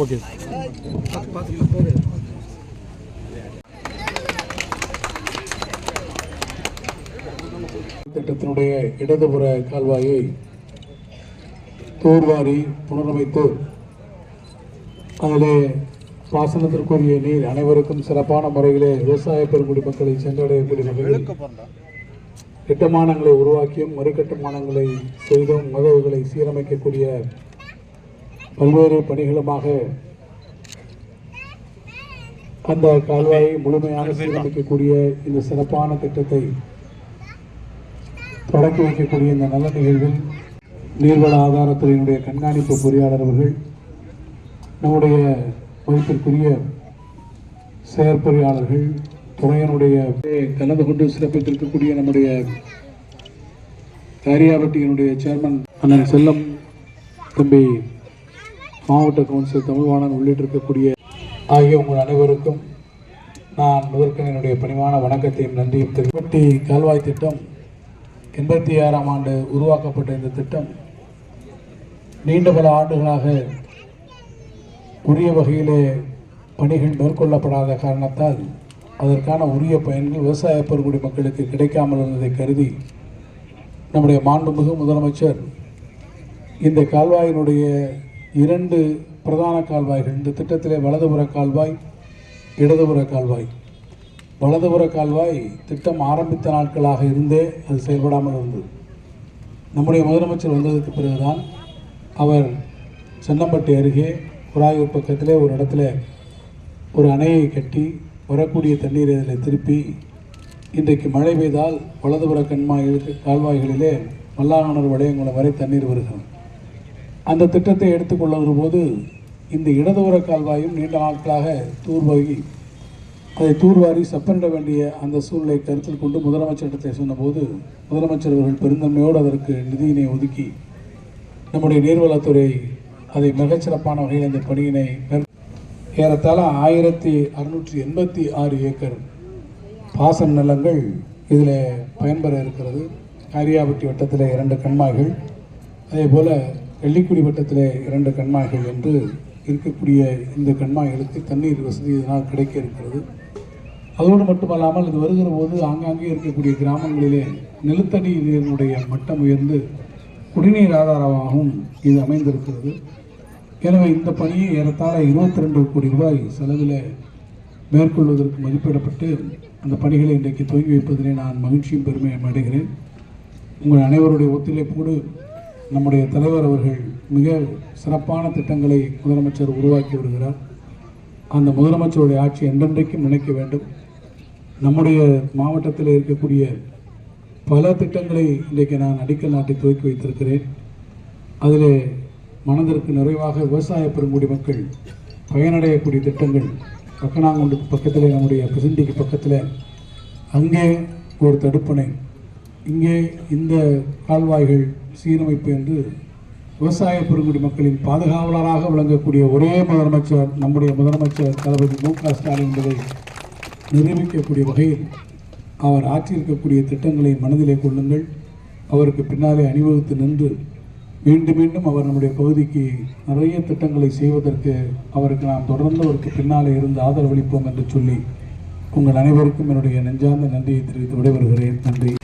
Okay திட்டத்தினுடைய இடதுபுற கால்வாயை தூர்வாரி புனரமைத்து அதிலே பாசனத்திற்குரிய நீர் அனைவருக்கும் சிறப்பான முறையிலே விவசாய பெருங்குடி மக்களை சென்றடையக்கூடிய வகையில் கட்டுமானங்களை உருவாக்கியும் மறுகட்டுமானங்களை செய்தும் மதகுகளை சீரமைக்கக்கூடிய பல்வேறு பணிகளுமாக அந்த கால்வாயை முழுமையாக சீரமைக்கக்கூடிய இந்த சிறப்பான திட்டத்தை தொடக்கி வைக்கக்கூடிய இந்த நல்ல நிகழ்வில் நீர்வள ஆதாரத்துறையினுடைய கண்காணிப்பு பொறியாளர் அவர்கள், நம்முடைய மதிப்பிற்குரிய செயற்பொறியாளர்கள், துறையினுடைய கலந்து கொண்டு சிறப்பித்திருக்கக்கூடிய நம்முடைய காரியாபட்டியினுடைய சேர்மன் அண்ணன் செல்லம் தம்பி, மாவட்ட கவுன்சில் தமிழ்வாணன் உள்ளிட்டிருக்கக்கூடிய ஆகிய உங்கள் அனைவருக்கும் நான் முதற்கன் என்னுடைய பணிவான வணக்கத்தையும் நன்றியும் தெரிவித்து, கால்வாய் திட்டம் 86ஆம் ஆண்டு உருவாக்கப்பட்ட இந்த திட்டம் நீண்ட பல ஆண்டுகளாக உரிய வகையிலே பணிகள் மேற்கொள்ளப்படாத காரணத்தால் அதற்கான உரிய பயன்கள் விவசாய பெருங்குடி மக்களுக்கு கிடைக்காமல் இருந்ததை கருதி நம்முடைய மாண்புமிகு முதலமைச்சர் இந்த கால்வாயினுடைய 2 பிரதான கால்வாய்கள், இந்த திட்டத்திலே வலதுபுற கால்வாய், இடதுபுற கால்வாய். வலதுபுற கால்வாய் திட்டம் ஆரம்பித்த நாட்களாக இருந்தே அது செயல்படாமல் இருந்தது. நம்முடைய முதலமைச்சர் வந்ததுக்கு பிறகுதான் அவர் சென்னம்பட்டி அருகே குராயூர் பக்கத்திலே ஒரு இடத்துல ஒரு அணையை கட்டி வரக்கூடிய தண்ணீரை இதில் திருப்பி இன்றைக்கு மழை பெய்தால் வலதுபுற கால்வாய்களிலே மல்லாங்கணர் வளையங்குளம் வரை தண்ணீர் வருகிறது. அந்த திட்டத்தை எடுத்துக்கொள்ளுகிற போது இந்த இடதுபுற கால்வாயும் நீண்ட நாட்களாக அதை தூர்வாரி செப்பனிட வேண்டிய அந்த சூழ்நிலை கருத்தில் கொண்டு முதலமைச்சரிடத்தை சொன்னபோது முதலமைச்சர் அவர்கள் பெருந்தன்மையோடு அதற்கு நிதியினை ஒதுக்கி நம்முடைய நீர்வளத்துறை அதை மிகச்சிறப்பான வகையில் இந்த பணியினை ஏறத்தாழ 1686 ஏக்கர் பாசன நிலங்கள் இதில் பயன்பெற இருக்கிறது. காரியாபட்டி வட்டத்தில் 2 கண்மாய்கள், அதே போல் வெள்ளிக்குடி வட்டத்தில் 2 கண்மாய்கள் என்று இருக்கக்கூடிய இந்த கண்மாய்களுக்கு தண்ணீர் வசதி இதனால் கிடைக்க இருக்கிறது. அதோடு மட்டுமல்லாமல் இது வருகிற போது ஆங்காங்கே இருக்கக்கூடிய கிராமங்களிலே நிலத்தடி நீரினுடைய மட்டம் உயர்ந்து குடிநீர் ஆதாரமாகவும் இது அமைந்திருக்கிறது. எனவே இந்த பணியை ஏறத்தாழ 22 கோடி ரூபாய் செலவில் மேற்கொள்வதற்கு மதிப்பிடப்பட்டு அந்த பணிகளை இன்றைக்கு துவங்கி வைப்பதிலே நான் மகிழ்ச்சியும் பெருமையும் அடைகிறேன். உங்கள் அனைவருடைய ஒத்துழைப்போடு நம்முடைய தலைவர் அவர்கள் மிக சிறப்பான திட்டங்களை முதலமைச்சர் உருவாக்கி வருகிறார். அந்த முதலமைச்சருடைய ஆட்சி என்றென்றைக்கும் நினைக்க வேண்டும். நம்முடைய மாவட்டத்தில் இருக்கக்கூடிய பல திட்டங்களை இன்றைக்கு நான் அடிக்கல் நாட்டி துவக்கி வைத்திருக்கிறேன். அதில் மனதிற்கு நிறைவாக விவசாய பெருங்குடி மக்கள் பயனடையக்கூடிய திட்டங்கள் பக்கனாங்குண்டு பக்கத்தில், நம்முடைய பிசிண்டிக்கு பக்கத்தில் அங்கே ஒரு தடுப்பணை, இங்கே இந்த கால்வாய்கள் சீரமைப்பு என்று விவசாய பெருங்குடி மக்களின் பாதுகாவலராக விளங்கக்கூடிய ஒரே முதலமைச்சர் நம்முடைய முதலமைச்சர் தளபதி மு.க. ஸ்டாலின் என்பதை நிரூபிக்கக்கூடிய வகையில் அவர் ஆற்றியிருக்கக்கூடிய திட்டங்களை மனதிலே கொள்ளுங்கள். அவருக்கு பின்னாலே அணிவகுத்து நின்று மீண்டும் மீண்டும் அவர் நம்முடைய பகுதிக்கு நிறைய திட்டங்களை செய்வதற்கு அவருக்கு நாம் தொடர்ந்து அவருக்கு பின்னாலே இருந்து ஆதரவளிப்போம் என்று சொல்லி உங்கள் அனைவருக்கும் என்னுடைய நெஞ்சார்ந்த நன்றியை தெரிவித்து விடைபெறுகிறேன். நன்றி.